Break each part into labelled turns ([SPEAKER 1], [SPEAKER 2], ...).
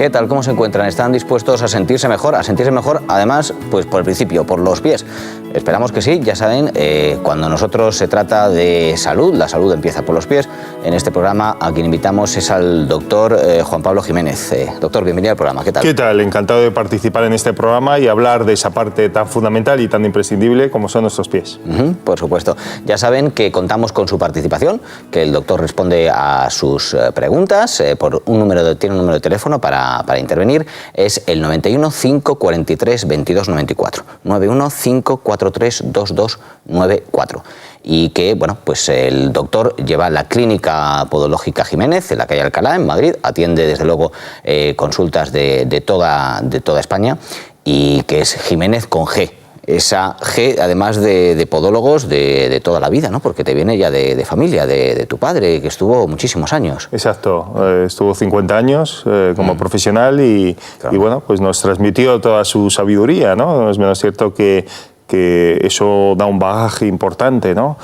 [SPEAKER 1] ¿Qué tal? ¿Cómo se encuentran? ¿Están dispuestos a sentirse mejor? A sentirse mejor, además, pues por el principio, por los pies. Esperamos que sí. Ya saben, cuando nosotros se trata de salud, la salud empieza por los pies. En este programa a quien invitamos es al doctor Juan Pablo Jiménez. Doctor, bienvenido al programa. ¿Qué tal?
[SPEAKER 2] ¿Qué tal? Encantado de participar en este programa y hablar de esa parte tan fundamental y tan imprescindible como son nuestros pies.
[SPEAKER 1] Por supuesto. Ya saben que contamos con su participación, que el doctor responde a sus preguntas por tiene un número de teléfono para intervenir. Es el 91 543 2294. 91 543 2294. Y que, bueno, pues el doctor lleva la Clínica Podológica Jiménez, en la calle Alcalá, en Madrid. Atiende, desde luego, consultas de toda España, y que es Jiménez con G. Esa G, además de podólogos de toda la vida, ¿no? Porque te viene ya de familia, de tu padre, que estuvo muchísimos años.
[SPEAKER 2] Exacto, estuvo 50 años como profesional y bueno, pues nos transmitió toda su sabiduría, ¿no? No es menos cierto que eso da un bagaje importante, ¿no?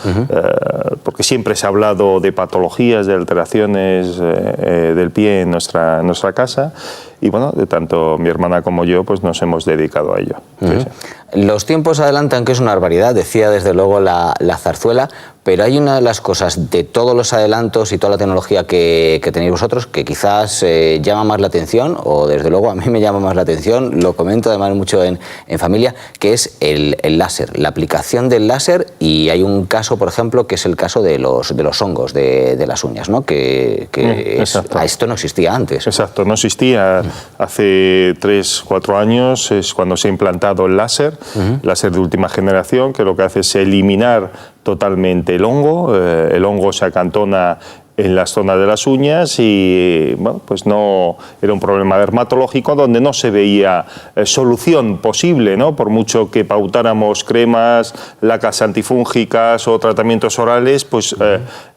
[SPEAKER 2] Porque siempre se ha hablado de patologías, de alteraciones del pie en nuestra casa, y bueno, de tanto mi hermana como yo pues nos hemos dedicado a ello. Sí.
[SPEAKER 1] Los tiempos adelantan, que es una barbaridad, decía desde luego la zarzuela, pero hay una de las cosas de todos los adelantos y toda la tecnología que tenéis vosotros que quizás llama más la atención, o desde luego a mí me llama más la atención, lo comento además mucho en familia, que es el láser, la aplicación del láser. Y hay un caso, por ejemplo, que es el caso de los hongos de las uñas, ¿no? Esto no existía antes.
[SPEAKER 2] Exacto, no existía. Hace 3-4 años es cuando se ha implantado el láser, láser de última generación, que lo que hace es eliminar totalmente el hongo se acantona en las zonas de las uñas y bueno, pues no era un problema dermatológico donde no se veía solución posible, ¿no? Por mucho que pautáramos cremas, lacas antifúngicas o tratamientos orales, pues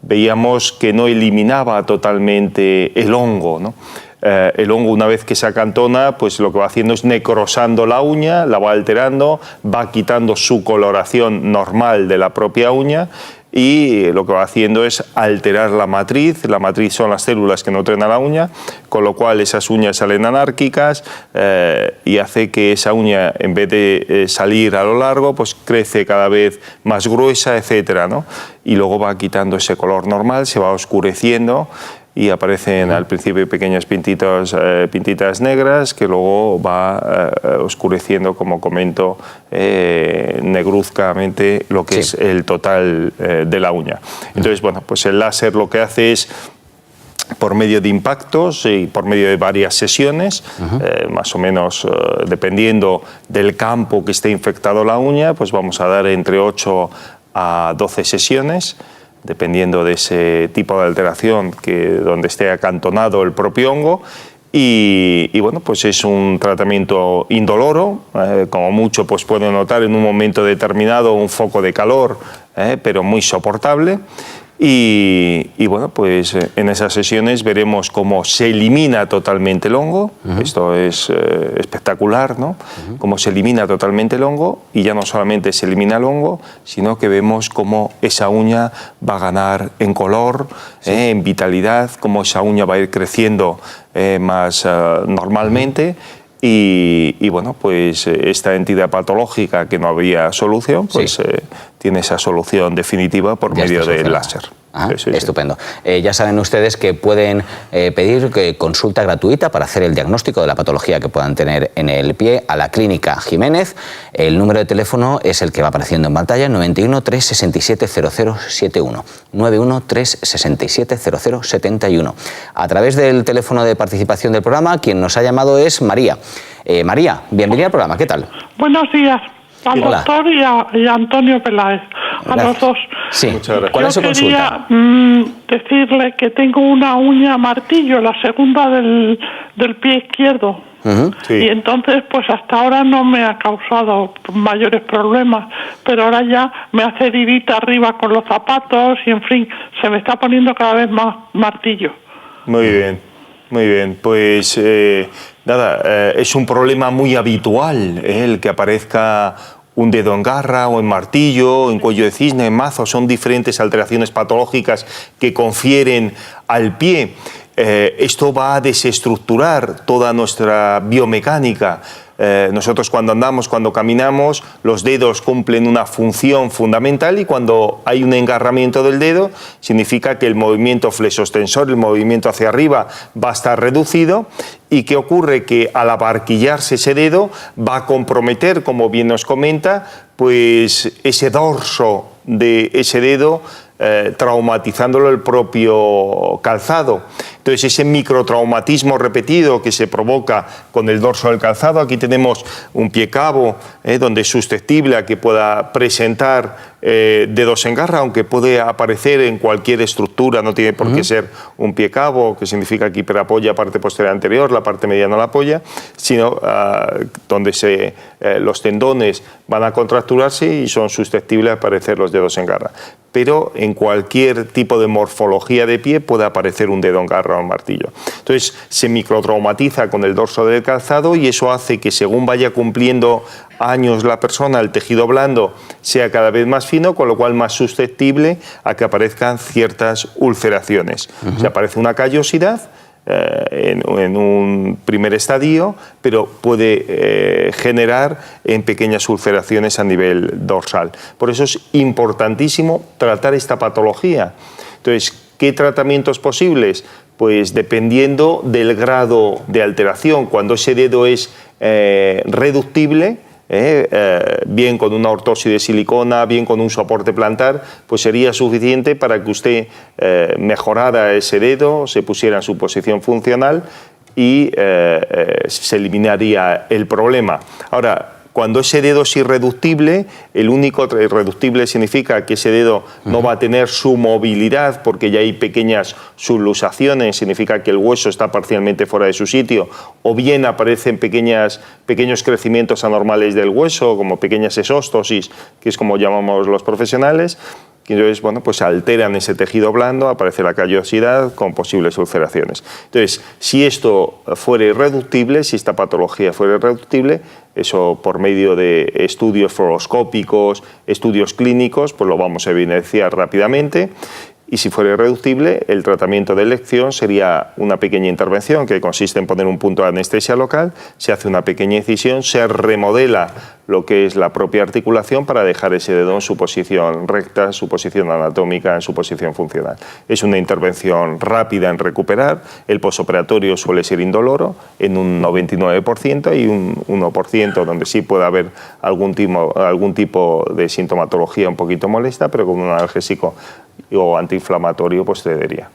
[SPEAKER 2] veíamos que no eliminaba totalmente el hongo, ¿no? El hongo, una vez que se acantona, pues lo que va haciendo es necrosando la uña, la va alterando, va quitando su coloración normal de la propia uña, y lo que va haciendo es alterar la matriz. La matriz son las células que nutren a la uña, con lo cual esas uñas salen anárquicas y hace que esa uña, en vez de salir a lo largo, pues crece cada vez más gruesa, etcétera, ¿no? Y luego va quitando ese color normal, se va oscureciendo y aparecen al principio pequeñas pintitas negras que luego va oscureciendo, como comento, negruzcamente lo que es el total de la uña. Entonces, bueno, pues el láser lo que hace es, por medio de impactos y por medio de varias sesiones, más o menos dependiendo del campo que esté infectado la uña, pues vamos a dar entre 8 a 12 sesiones, dependiendo de ese tipo de alteración donde esté acantonado el propio hongo. Y bueno, pues es un tratamiento indoloro, como mucho pues puede notar en un momento determinado un foco de calor, pero muy soportable. Y bueno, pues en esas sesiones veremos cómo se elimina totalmente el hongo. Esto es espectacular, ¿no? Cómo se elimina totalmente el hongo, y ya no solamente se elimina el hongo, sino que vemos cómo esa uña va a ganar en color, en vitalidad, cómo esa uña va a ir creciendo más normalmente. Y bueno, pues esta entidad patológica que no había solución, pues tiene esa solución definitiva por medio del láser.
[SPEAKER 1] Estupendo. Ya saben ustedes que pueden pedir consulta gratuita para hacer el diagnóstico de la patología que puedan tener en el pie a la Clínica Jiménez. El número de teléfono es el que va apareciendo en pantalla: 91 367 0071. 91 367 0071. A través del teléfono de participación del programa, quien nos ha llamado es María. María, bienvenida al programa. ¿Qué tal?
[SPEAKER 3] Buenos días. Al doctor y a Antonio Peláez, a los dos.
[SPEAKER 1] Sí,
[SPEAKER 2] muchas gracias.
[SPEAKER 1] ¿Cuál es su consulta?
[SPEAKER 3] Yo quería decirle que tengo una uña martillo, la segunda del pie izquierdo. Y entonces, pues hasta ahora no me ha causado mayores problemas, pero ahora ya me hace heridita arriba con los zapatos y, en fin, se me está poniendo cada vez más martillo.
[SPEAKER 2] Muy bien, muy bien. Pues nada, es un problema muy habitual el que aparezca un dedo en garra o en martillo, en cuello de cisne, en mazo. Son diferentes alteraciones patológicas que confieren al pie. esto va a desestructurar toda nuestra biomecánica. Nosotros cuando andamos, cuando caminamos, los dedos cumplen una función fundamental, y cuando hay un engarramiento del dedo significa que el movimiento flexo-extensor, el movimiento hacia arriba, va a estar reducido. ¿Y qué ocurre? Que al abarquillarse ese dedo va a comprometer, como bien nos comenta, pues ese dorso de ese dedo, traumatizándolo el propio calzado. Entonces, ese microtraumatismo repetido que se provoca con el dorso del calzado, aquí tenemos un pie cabo, donde es susceptible a que pueda presentar dedos en garra, aunque puede aparecer en cualquier estructura, no tiene por qué ser un pie cabo, que significa que hiperapoya parte posterior anterior, la parte media no la apoya, sino donde los tendones van a contracturarse y son susceptibles a aparecer los dedos en garra. Pero en cualquier tipo de morfología de pie puede aparecer un dedo en garra o un martillo. Entonces se microtraumatiza con el dorso del calzado, y eso hace que según vaya cumpliendo años la persona, el tejido blando sea cada vez más fino, con lo cual más susceptible a que aparezcan ciertas ulceraciones. Se aparece una callosidad en un primer estadio, pero puede generar en pequeñas ulceraciones a nivel dorsal. Por eso es importantísimo tratar esta patología. Entonces, ¿qué tratamientos posibles? Pues dependiendo del grado de alteración. Cuando ese dedo es reductible, bien con una ortosis de silicona, bien con un soporte plantar, pues sería suficiente para que usted mejorara ese dedo, se pusiera en su posición funcional y se eliminaría el problema. Ahora, cuando ese dedo es irreductible, irreductible significa que ese dedo no va a tener su movilidad porque ya hay pequeñas subluxaciones, significa que el hueso está parcialmente fuera de su sitio, o bien aparecen pequeños crecimientos anormales del hueso, como pequeñas esóstosis, que es como llamamos los profesionales. Y entonces, bueno, pues alteran ese tejido blando, aparece la callosidad con posibles ulceraciones. Entonces, si esto fuera irreductible, si esta patología fuera irreductible, eso por medio de estudios fluoroscópicos, estudios clínicos, pues lo vamos a evidenciar rápidamente. Y si fuera irreductible, el tratamiento de elección sería una pequeña intervención que consiste en poner un punto de anestesia local, se hace una pequeña incisión, se remodela lo que es la propia articulación para dejar ese dedo en su posición recta, en su posición anatómica, en su posición funcional. Es una intervención rápida en recuperar, el posoperatorio suele ser indoloro en un 99% y un 1% donde sí puede haber algún tipo de sintomatología un poquito molesta, pero con un analgésico o antiinflamatorio pues cedería.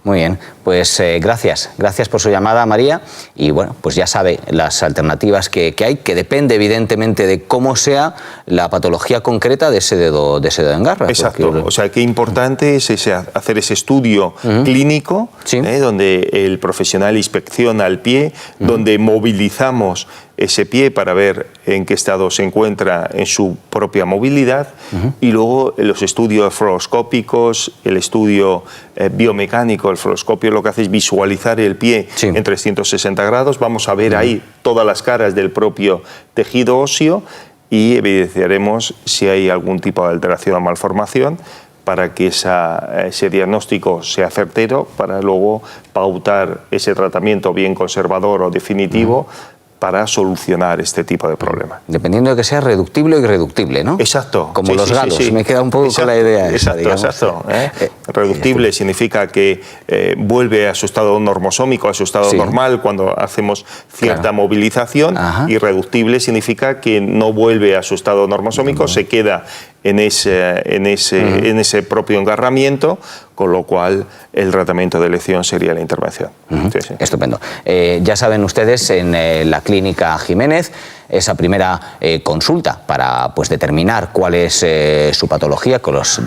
[SPEAKER 1] Muy bien, pues gracias por su llamada, María, y bueno, pues ya sabe las alternativas que hay, que depende evidentemente de cómo sea la patología concreta de ese dedo en garra.
[SPEAKER 2] Exacto, porque o sea, qué importante es hacer ese estudio clínico, sí, donde el profesional inspecciona el pie, donde movilizamos ese pie para ver en qué estado se encuentra en su propia movilidad, y luego los estudios fluoroscópicos, el estudio biomecánico. El fluoroscopio lo que hace es visualizar el pie en 360 grados, vamos a ver ahí todas las caras del propio tejido óseo y evidenciaremos si hay algún tipo de alteración o malformación para que ese diagnóstico sea certero, para luego pautar ese tratamiento bien conservador o definitivo para solucionar este tipo de problemas.
[SPEAKER 1] Dependiendo de que sea reductible o irreductible, ¿no?
[SPEAKER 2] Exacto.
[SPEAKER 1] Como los galos, me queda un poco con la idea esa, digamos.
[SPEAKER 2] Exacto. Reductible significa que vuelve a su estado normosómico, a su estado normal cuando hacemos cierta movilización. Irreductible significa que no vuelve a su estado normosómico, se queda en ese propio engarramiento, con lo cual el tratamiento de elección sería la intervención.
[SPEAKER 1] Estupendo. Ya saben ustedes, en la Clínica Jiménez, esa primera consulta para determinar cuál es su patología con los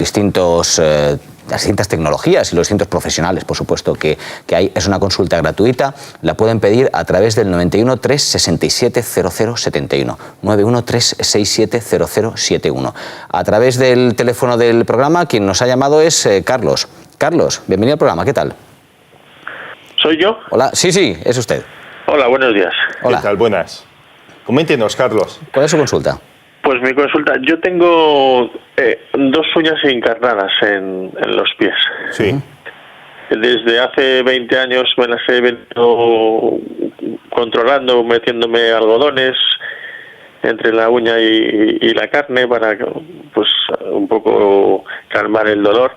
[SPEAKER 1] las distintas tecnologías y los distintos profesionales, por supuesto, que hay. Es una consulta gratuita, la pueden pedir a través del 91 367 0071, 91 367 0071. A través del teléfono del programa, quien nos ha llamado es Carlos. Carlos, bienvenido al programa, ¿qué tal?
[SPEAKER 4] ¿Soy yo?
[SPEAKER 1] Hola, sí, es usted.
[SPEAKER 4] Hola, buenos días.
[SPEAKER 2] Hola. ¿Qué tal? Buenas. Coméntenos, Carlos.
[SPEAKER 1] ¿Cuál es su consulta?
[SPEAKER 4] Pues mi consulta, yo tengo 2 uñas encarnadas en los pies.
[SPEAKER 2] Sí.
[SPEAKER 4] Desde hace 20 años me las he venido controlando, metiéndome algodones entre la uña y la carne para, pues, un poco calmar el dolor.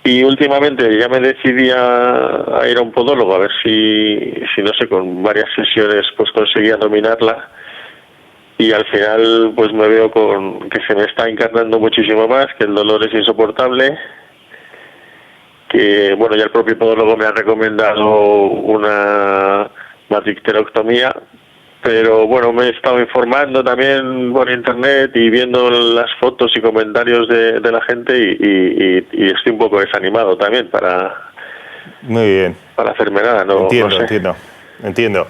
[SPEAKER 4] Y últimamente ya me decidí a ir a un podólogo a ver si no sé, con varias sesiones pues conseguía dominarla. Y al final pues me veo con que se me está encarnando muchísimo más, que el dolor es insoportable, que bueno, ya el propio podólogo me ha recomendado una matricterectomía, pero bueno, me he estado informando también por internet y viendo las fotos y comentarios de la gente y estoy un poco desanimado también para hacerme nada. No sé.
[SPEAKER 2] Entiendo.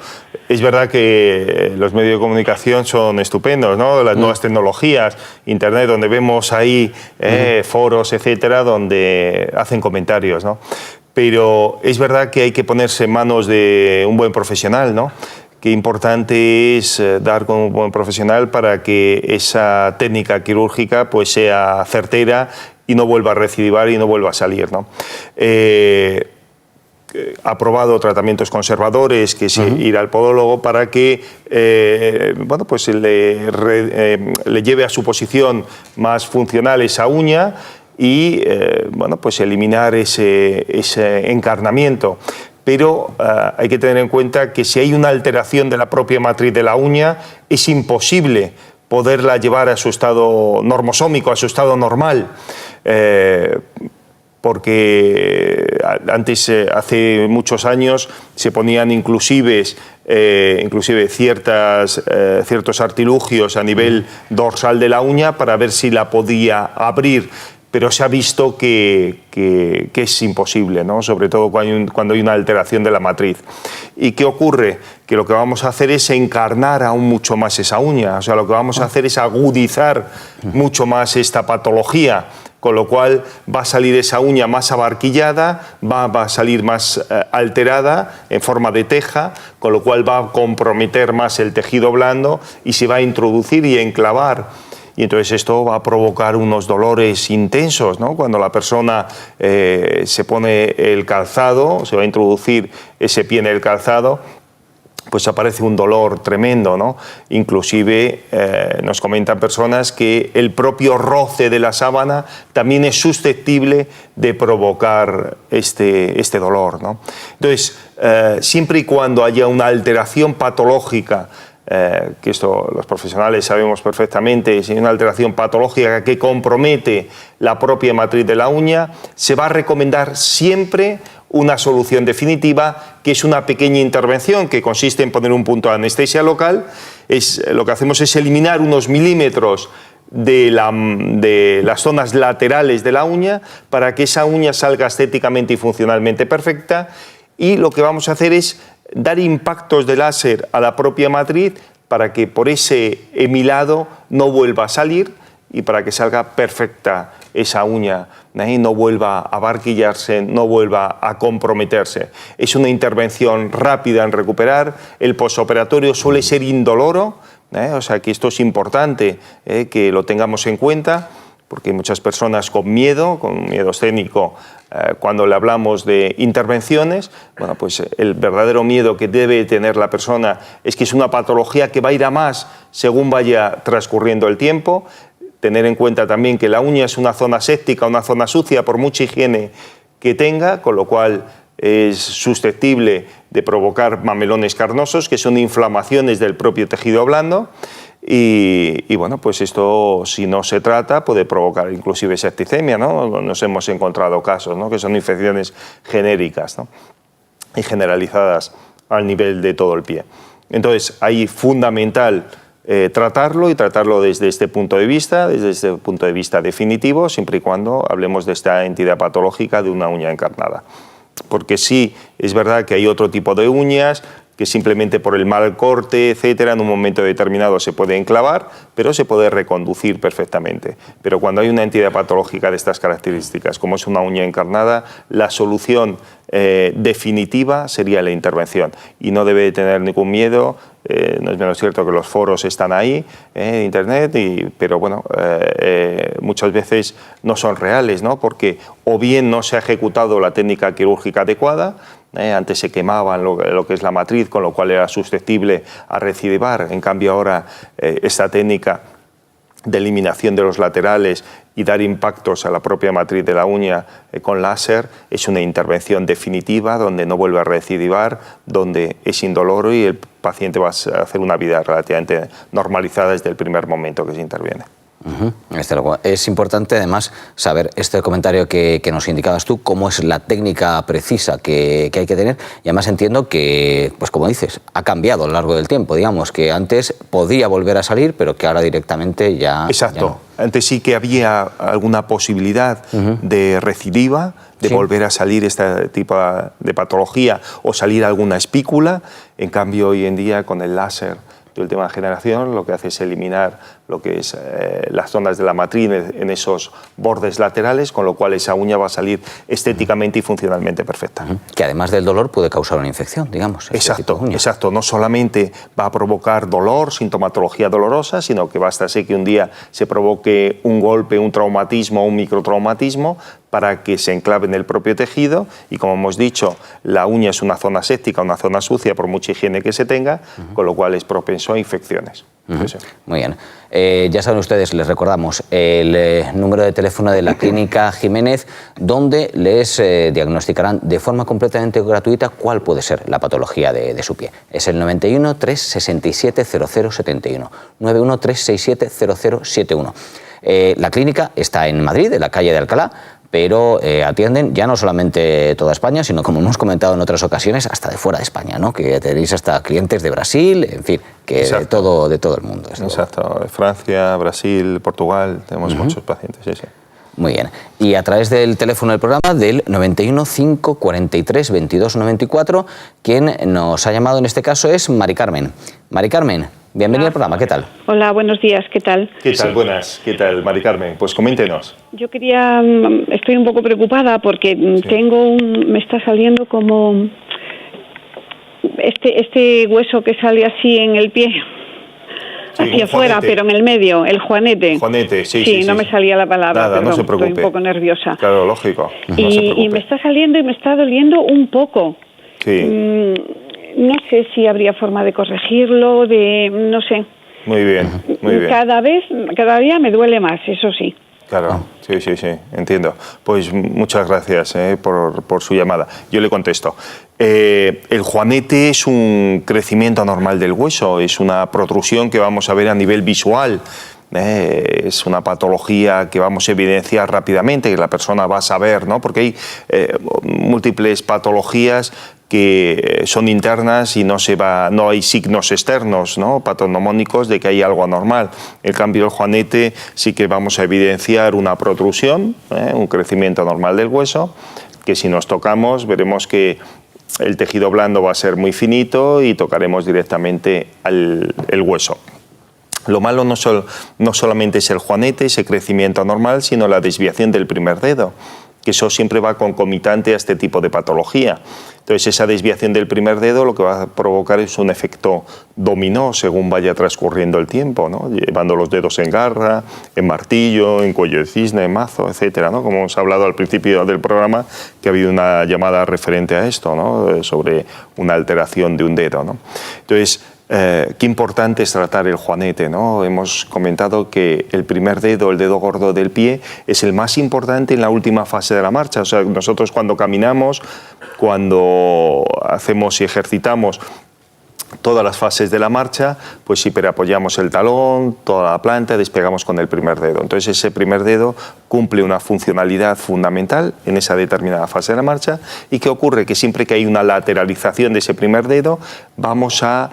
[SPEAKER 2] Es verdad que los medios de comunicación son estupendos, ¿no? Las nuevas tecnologías, internet, donde vemos ahí foros, etcétera, donde hacen comentarios, ¿no? Pero es verdad que hay que ponerse en manos de un buen profesional, ¿no? Qué importante es dar con un buen profesional para que esa técnica quirúrgica pues sea certera y no vuelva a recidivar y no vuelva a salir, ¿no? Ha probado tratamientos conservadores, que es ir al podólogo para que bueno, pues le lleve a su posición más funcional esa uña y bueno, pues eliminar ese encarnamiento. Pero hay que tener en cuenta que si hay una alteración de la propia matriz de la uña, es imposible poderla llevar a su estado normosómico, a su estado normal. Porque antes, hace muchos años, se ponían inclusive ciertos artilugios a nivel dorsal de la uña para ver si la podía abrir, pero se ha visto que es imposible, ¿no? Sobre todo cuando hay una alteración de la matriz. ¿Y qué ocurre? Que lo que vamos a hacer es encarnar aún mucho más esa uña, o sea, lo que vamos a hacer es agudizar mucho más esta patología, con lo cual va a salir esa uña más abarquillada, va a salir más alterada en forma de teja, con lo cual va a comprometer más el tejido blando y se va a introducir y enclavar. Y entonces esto va a provocar unos dolores intensos, ¿no? Cuando la persona se pone el calzado, se va a introducir ese pie en el calzado, pues aparece un dolor tremendo, ¿no? Inclusive nos comentan personas que el propio roce de la sábana también es susceptible de provocar este dolor, ¿no? Entonces, siempre y cuando haya una alteración patológica, que esto los profesionales sabemos perfectamente, si hay una alteración patológica que compromete la propia matriz de la uña, se va a recomendar siempre una solución definitiva, que es una pequeña intervención que consiste en poner un punto de anestesia local. Lo que hacemos es eliminar unos milímetros de las zonas laterales de la uña para que esa uña salga estéticamente y funcionalmente perfecta, y lo que vamos a hacer es dar impactos de láser a la propia matriz para que por ese hemilado no vuelva a salir y para que salga perfecta esa uña, no vuelva a abarquillarse, no vuelva a comprometerse. Es una intervención rápida en recuperar. El posoperatorio suele ser indoloro, o sea que esto es importante que lo tengamos en cuenta, porque hay muchas personas con miedo escénico, cuando le hablamos de intervenciones, bueno, pues el verdadero miedo que debe tener la persona es que es una patología que va a ir a más según vaya transcurriendo el tiempo. Tener en cuenta también que la uña es una zona séptica, una zona sucia, por mucha higiene que tenga, con lo cual es susceptible de provocar mamelones carnosos, que son inflamaciones del propio tejido blando. Y bueno, pues esto, si no se trata, puede provocar inclusive septicemia, ¿no? Nos hemos encontrado casos, ¿no? Que son infecciones genéricas, ¿no? Y generalizadas al nivel de todo el pie. Entonces, ahí fundamental tratarlo, y tratarlo desde este punto de vista definitivo, siempre y cuando hablemos de esta entidad patológica de una uña encarnada. Porque sí, es verdad que hay otro tipo de uñas que simplemente por el mal corte, etcétera, en un momento determinado se puede enclavar, pero se puede reconducir perfectamente. Pero cuando hay una entidad patológica de estas características, como es una uña encarnada, la solución definitiva sería la intervención. Y no debe tener ningún miedo no es menos cierto que los foros están ahí en Internet, pero bueno, muchas veces no son reales, ¿no? Porque o bien no se ha ejecutado la técnica quirúrgica adecuada, antes se quemaban lo que es la matriz, con lo cual era susceptible a recidivar. En cambio ahora esta técnica de eliminación de los laterales y dar impactos a la propia matriz de la uña con láser es una intervención definitiva donde no vuelve a recidivar, donde es indoloro y el paciente va a hacer una vida relativamente normalizada desde el primer momento que se interviene.
[SPEAKER 1] Es importante además saber este comentario que nos indicabas tú, cómo es la técnica precisa que hay que tener, y además entiendo que, pues como dices, ha cambiado a lo largo del tiempo, digamos que antes podía volver a salir, pero que ahora directamente ya...
[SPEAKER 2] Exacto,
[SPEAKER 1] ya no.
[SPEAKER 2] Antes sí que había alguna posibilidad de recidiva, de volver a salir este tipo de patología o salir alguna espícula. En cambio hoy en día con el láser de última generación lo que hace es eliminar lo que es las zonas de la matriz en esos bordes laterales, con lo cual esa uña va a salir estéticamente y funcionalmente perfecta.
[SPEAKER 1] Que además del dolor puede causar una infección, digamos.
[SPEAKER 2] Exacto, exacto. No solamente va a provocar dolor, sintomatología dolorosa, sino que basta ser que un día se provoque un golpe, un traumatismo o un microtraumatismo para que se enclave en el propio tejido, y como hemos dicho, la uña es una zona séptica, una zona sucia por mucha higiene que se tenga, con lo cual es propenso a infecciones.
[SPEAKER 1] Muy bien. Ya saben ustedes, les recordamos el número de teléfono de la Clínica Jiménez, donde les diagnosticarán de forma completamente gratuita cuál puede ser la patología de su pie. Es el 91 367 0071. 91 367 0071. La clínica está en Madrid, en la calle de Alcalá, pero atienden ya no solamente toda España, sino, como hemos comentado en otras ocasiones, hasta de fuera de España, ¿no? Que tenéis hasta clientes de Brasil, en fin, que de todo el mundo.
[SPEAKER 2] Exacto, Francia, Brasil, Portugal, tenemos muchos pacientes, sí, sí.
[SPEAKER 1] Muy bien. Y a través del teléfono del programa, del 91 543 22 94, quien nos ha llamado en este caso es Mari Carmen. Mari Carmen, bienvenida al programa, ¿qué tal?
[SPEAKER 5] Hola, buenos días, ¿qué tal?
[SPEAKER 2] ¿Qué tal? Buenas, ¿qué tal, Mari Carmen? Pues coméntenos.
[SPEAKER 5] Yo estoy un poco preocupada porque me está saliendo como este hueso que sale así en el pie. Hacia afuera, pero en el medio, el juanete.
[SPEAKER 2] Juanete, sí.
[SPEAKER 5] Sí, no me salía la palabra,
[SPEAKER 2] nada,
[SPEAKER 5] perdón,
[SPEAKER 2] no se preocupe.
[SPEAKER 5] Estoy un poco nerviosa.
[SPEAKER 2] Claro, lógico.
[SPEAKER 5] Y me está saliendo y me está doliendo un poco.
[SPEAKER 2] Sí.
[SPEAKER 5] No sé si habría forma de corregirlo, no sé.
[SPEAKER 2] Muy bien, muy bien.
[SPEAKER 5] Cada día me duele más, eso sí.
[SPEAKER 2] Claro, sí, entiendo. Pues muchas gracias por su llamada. Yo le contesto. El juanete es un crecimiento anormal del hueso, es una protrusión que vamos a ver a nivel visual. Es una patología que vamos a evidenciar rápidamente, que la persona va a saber, ¿no? Porque hay múltiples patologías que son internas y no hay signos externos, ¿no? Patognomónicos de que hay algo anormal. En cambio, el juanete sí que vamos a evidenciar una protrusión, un crecimiento anormal del hueso, que si nos tocamos veremos que el tejido blando va a ser muy finito y tocaremos directamente el hueso. Lo malo no solamente es el juanete, ese crecimiento anormal, sino la desviación del primer dedo, que eso siempre va concomitante a este tipo de patología. Entonces, esa desviación del primer dedo lo que va a provocar es un efecto dominó según vaya transcurriendo el tiempo, ¿no? Llevando los dedos en garra, en martillo, en cuello de cisne, en mazo, etcétera, ¿no? Como hemos hablado al principio del programa, que ha habido una llamada referente a esto, ¿no? Sobre una alteración de un dedo, ¿no? Entonces, qué importante es tratar el juanete, ¿no? Hemos comentado que el primer dedo, el dedo gordo del pie, es el más importante en la última fase de la marcha. O sea, nosotros cuando caminamos, cuando hacemos y ejercitamos todas las fases de la marcha, pues hiperapoyamos el talón, toda la planta, despegamos con el primer dedo. Entonces ese primer dedo cumple una funcionalidad fundamental en esa determinada fase de la marcha. ¿Y qué ocurre? Que siempre que hay una lateralización de ese primer dedo, vamos a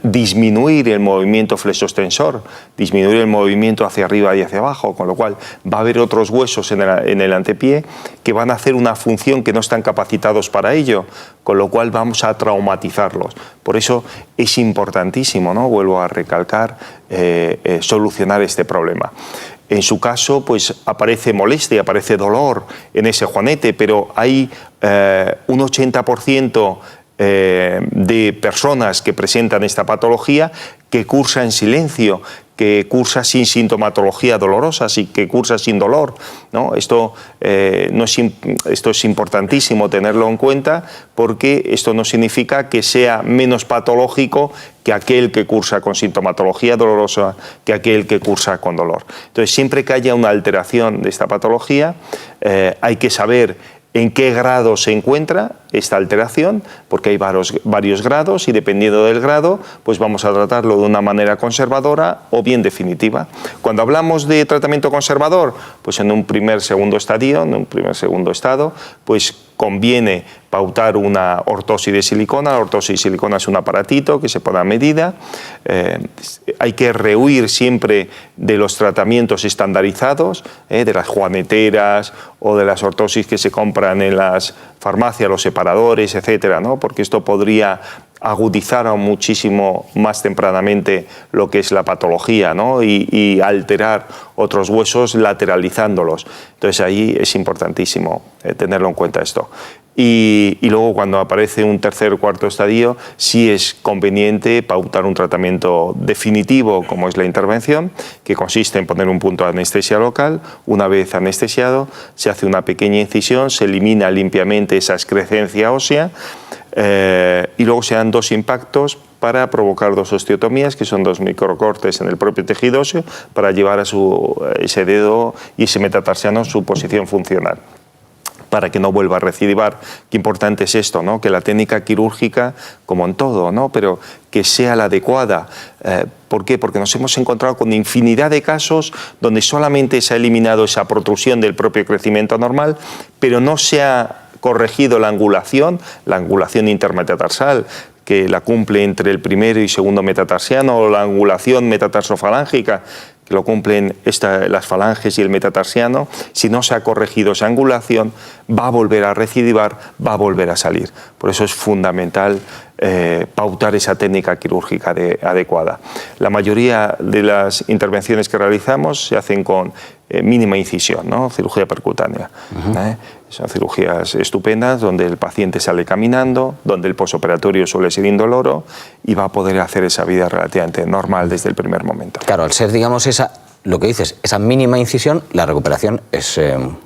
[SPEAKER 2] disminuir el movimiento flexo-extensor, disminuir el movimiento hacia arriba y hacia abajo, con lo cual va a haber otros huesos en el antepié que van a hacer una función que no están capacitados para ello, con lo cual vamos a traumatizarlos. Por eso es importantísimo, ¿no? Vuelvo a recalcar, solucionar este problema. En su caso, pues aparece molestia, aparece dolor en ese juanete, pero hay un 80% de personas que presentan esta patología que cursa en silencio, que cursa sin sintomatología dolorosa, que cursa sin dolor, ¿no? Esto es importantísimo tenerlo en cuenta, porque esto no significa que sea menos patológico que aquel que cursa con sintomatología dolorosa, que aquel que cursa con dolor. Entonces, siempre que haya una alteración de esta patología, hay que saber en qué grado se encuentra esta alteración, porque hay varios grados, y dependiendo del grado, pues vamos a tratarlo de una manera conservadora o bien definitiva. Cuando hablamos de tratamiento conservador, pues en un segundo estado, pues conviene pautar una ortosis de silicona. La ortosis de silicona es un aparatito que se pone a medida. Hay que rehuir siempre de los tratamientos estandarizados, de las juaneteras o de las ortosis que se compran en las farmacias, los separadores, etcétera, ¿no? Porque esto podría agudizar aún muchísimo más tempranamente lo que es la patología, ¿no? y alterar otros huesos lateralizándolos. Entonces ahí es importantísimo tenerlo en cuenta esto. Y luego, cuando aparece un tercer o cuarto estadio, sí es conveniente pautar un tratamiento definitivo, como es la intervención, que consiste en poner un punto de anestesia local. Una vez anestesiado, se hace una pequeña incisión, se elimina limpiamente esa excrescencia ósea, y luego se dan 2 impactos para provocar 2 osteotomías, que son 2 microcortes en el propio tejido óseo, para llevar a ese dedo y ese metatarsiano a su posición funcional, para que no vuelva a recidivar. Qué importante es esto, ¿no? Que la técnica quirúrgica, como en todo, ¿no? Pero que sea la adecuada. ¿Por qué? Porque nos hemos encontrado con infinidad de casos donde solamente se ha eliminado esa protrusión del propio crecimiento normal, pero no se ha corregido la angulación intermetatarsal, que la cumple entre el primero y segundo metatarsiano, o la angulación metatarsofalángica, que lo cumplen las falanges y el metatarsiano. Si no se ha corregido esa angulación, va a volver a recidivar, va a volver a salir. Por eso es fundamental pautar esa técnica quirúrgica adecuada. La mayoría de las intervenciones que realizamos se hacen con mínima incisión, ¿no? Cirugía percutánea. Son cirugías estupendas, donde el paciente sale caminando, donde el posoperatorio suele ser indoloro, y va a poder hacer esa vida relativamente normal desde el primer momento.
[SPEAKER 1] Claro, al ser, digamos, lo que dices, esa mínima incisión, la recuperación es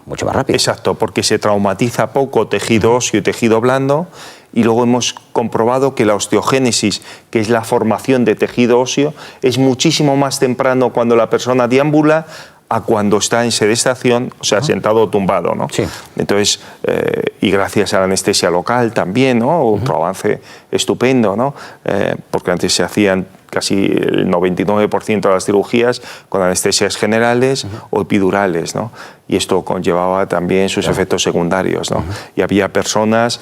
[SPEAKER 1] mucho más rápida.
[SPEAKER 2] Exacto, porque se traumatiza poco tejido óseo y tejido blando, y luego hemos comprobado que la osteogénesis, que es la formación de tejido óseo, es muchísimo más temprano cuando la persona deambula a cuando está en sedestación, o sea, sentado o tumbado, ¿no? Sí. Entonces, y gracias a la anestesia local también, ¿no? Otro avance estupendo, ¿no? Porque antes se hacían casi el 99% de las cirugías con anestesias generales o epidurales, ¿no? Y esto conllevaba también sus efectos secundarios, ¿no? Y había personas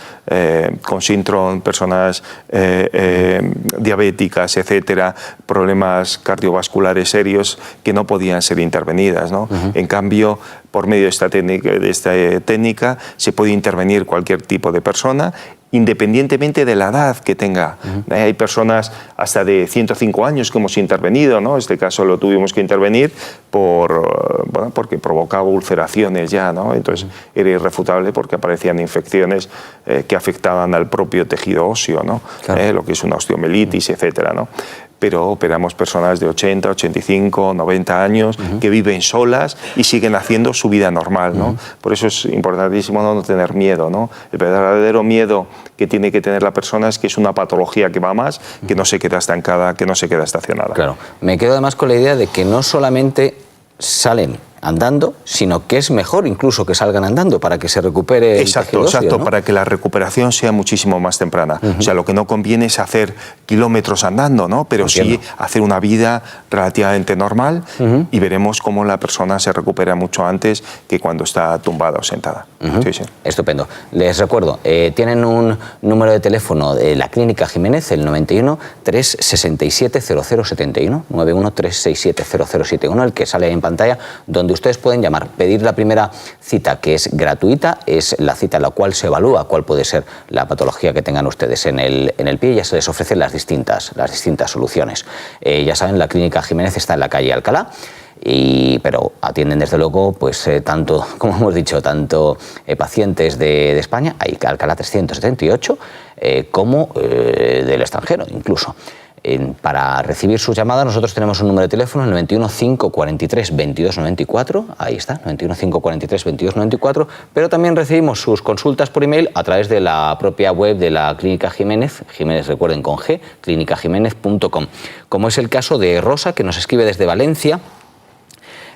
[SPEAKER 2] con síndrome, personas diabéticas, etcétera, problemas cardiovasculares serios que no podían ser intervenidas, ¿no? En cambio, por medio de esta técnica se puede intervenir cualquier tipo de persona, independientemente de la edad que tenga. Hay personas hasta de 105 años que hemos intervenido, ¿no? Este caso lo tuvimos que intervenir porque provocaba ulceraciones ya, ¿no? Entonces era irrefutable, porque aparecían infecciones que afectaban al propio tejido óseo, ¿no? Claro. Lo que es una osteomelitis, etcétera, ¿no? Pero operamos personas de 80, 85, 90 años que viven solas y siguen haciendo su vida normal, ¿no? Por eso es importantísimo no tener miedo, ¿no? El verdadero miedo que tiene que tener la persona es que es una patología que va más, que no se queda estancada, que no se queda estacionada.
[SPEAKER 1] Claro. Me quedo además con la idea de que no solamente salen andando, sino que es mejor incluso que salgan andando para que se recupere el tejido óseo, ¿no?
[SPEAKER 2] Para que la recuperación sea muchísimo más temprana. O sea, lo que no conviene es hacer kilómetros andando, ¿no? Pero sí hacer una vida relativamente normal, y veremos cómo la persona se recupera mucho antes que cuando está tumbada o sentada. Sí, sí.
[SPEAKER 1] Estupendo. Les recuerdo, tienen un número de teléfono de la Clínica Jiménez, el 91 367 0071, 91 367 0071, el que sale en pantalla, donde ustedes pueden llamar, pedir la primera cita, que es gratuita, es la cita en la cual se evalúa cuál puede ser la patología que tengan ustedes en el pie, y ya se les ofrecen las distintas soluciones. Ya saben, la Clínica Jiménez está en la calle Alcalá, pero atienden desde luego pues tanto, como hemos dicho, tanto pacientes de España, hay Alcalá 378, como del extranjero incluso. Para recibir sus llamadas nosotros tenemos un número de teléfono, el 91 543 2294, ahí está, 91 543 2294, pero también recibimos sus consultas por email a través de la propia web de la Clínica Jiménez, Jiménez recuerden con G, clínicajiménez.com, como es el caso de Rosa, que nos escribe desde Valencia.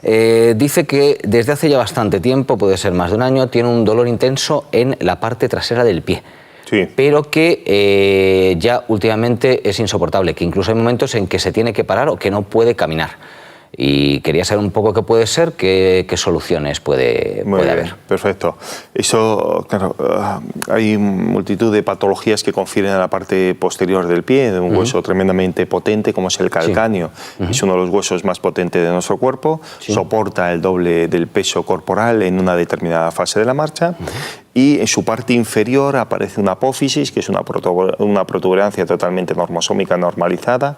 [SPEAKER 1] Dice que desde hace ya bastante tiempo, puede ser más de un año, tiene un dolor intenso en la parte trasera del pie. Sí. Pero que ya últimamente es insoportable, que incluso hay momentos en que se tiene que parar o que no puede caminar. Y quería saber un poco qué puede ser, qué soluciones puede haber.
[SPEAKER 2] Perfecto. Eso, claro, hay multitud de patologías que confieren a la parte posterior del pie, de un hueso tremendamente potente como es el calcáneo. Es uno de los huesos más potentes de nuestro cuerpo, soporta el doble del peso corporal en una determinada fase de la marcha. Y en su parte inferior aparece una apófisis, que es una protuberancia totalmente normosómica normalizada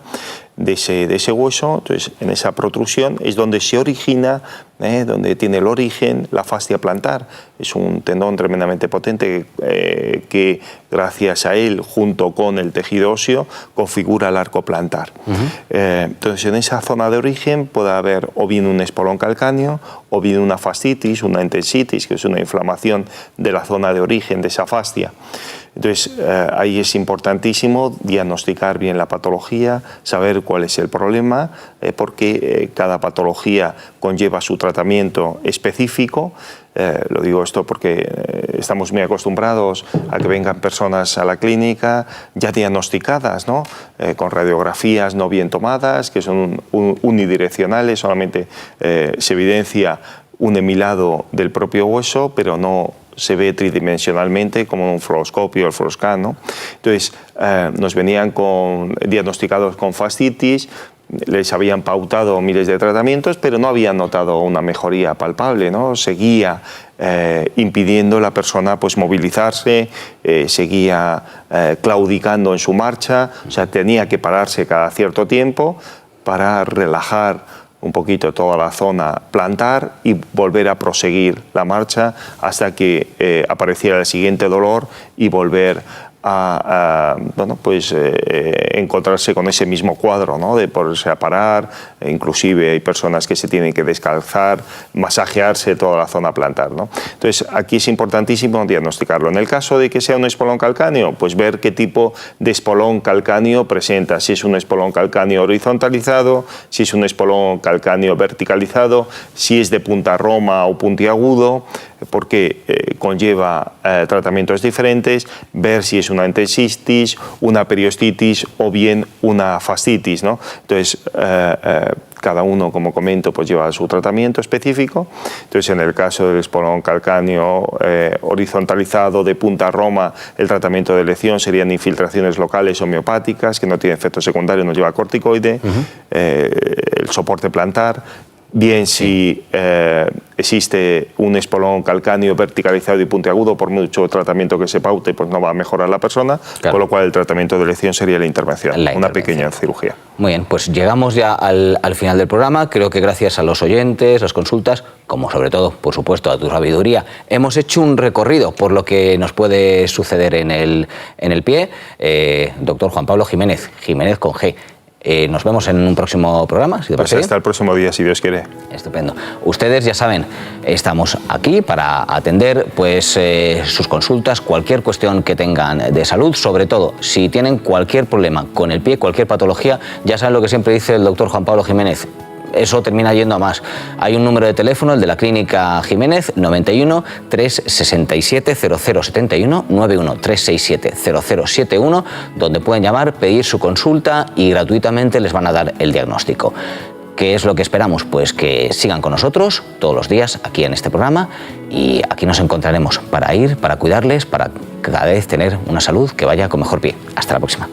[SPEAKER 2] de ese hueso. Entonces, en esa protrusión es donde se origina, donde tiene el origen la fascia plantar. Es un tendón tremendamente potente que gracias a él, junto con el tejido óseo, configura el arco plantar. Entonces, en esa zona de origen puede haber o bien un espolón calcáneo, o bien una fascitis, una entensitis, que es una inflamación de la zona de origen de esa fascia. Entonces, ahí es importantísimo diagnosticar bien la patología, saber cuál es el problema, porque cada patología conlleva su tratamiento específico. Lo digo esto porque estamos muy acostumbrados a que vengan personas a la clínica ya diagnosticadas, ¿no? Con radiografías no bien tomadas, que son unidireccionales, solamente se evidencia un hemilado del propio hueso, pero no se ve tridimensionalmente como un fluoroscopio o el fluoroscan, ¿no? Entonces, nos venían diagnosticados con fascitis, les habían pautado miles de tratamientos, pero no habían notado una mejoría palpable, ¿no? Seguía impidiendo la persona pues, movilizarse, seguía claudicando en su marcha, o sea, tenía que pararse cada cierto tiempo para relajar un poquito toda la zona plantar y volver a proseguir la marcha hasta que apareciera el siguiente dolor y volver a encontrarse con ese mismo cuadro, ¿no? De poderse a parar, inclusive hay personas que se tienen que descalzar, masajearse toda la zona plantar, ¿no? Entonces aquí es importantísimo diagnosticarlo. En el caso de que sea un espolón calcáneo, pues ver qué tipo de espolón calcáneo presenta, si es un espolón calcáneo horizontalizado, si es un espolón calcáneo verticalizado, si es de punta roma o puntiagudo, porque conlleva tratamientos diferentes, ver si es una entensitis, una periostitis o bien una fascitis, ¿no? Entonces, cada uno, como comento, pues lleva su tratamiento específico. Entonces, en el caso del espolón calcáneo horizontalizado de punta roma, el tratamiento de elección serían infiltraciones locales homeopáticas, que no tienen efecto secundario, no lleva corticoide, el soporte plantar. Bien, si existe un espolón calcáneo verticalizado y puntiagudo, por mucho tratamiento que se paute, pues no va a mejorar la persona, claro. Con lo cual el tratamiento de elección sería la intervención, una pequeña cirugía.
[SPEAKER 1] Muy bien, pues llegamos ya al final del programa. Creo que gracias a los oyentes, las consultas, como sobre todo, por supuesto, a tu sabiduría, hemos hecho un recorrido por lo que nos puede suceder en el pie. Doctor Juan Pablo Jiménez, Jiménez con G. Nos vemos en un próximo programa, si te parece bien.
[SPEAKER 2] Hasta el próximo día, si Dios quiere.
[SPEAKER 1] Estupendo. Ustedes ya saben, estamos aquí para atender pues, sus consultas, cualquier cuestión que tengan de salud, sobre todo si tienen cualquier problema con el pie, cualquier patología, ya saben lo que siempre dice el doctor Juan Pablo Jiménez. Eso termina yendo a más. Hay un número de teléfono, el de la Clínica Jiménez, 91 367 0071, 91 367 0071, donde pueden llamar, pedir su consulta y gratuitamente les van a dar el diagnóstico. ¿Qué es lo que esperamos? Pues que sigan con nosotros todos los días aquí en este programa y aquí nos encontraremos para cuidarles, para cada vez tener una salud que vaya con mejor pie. Hasta la próxima.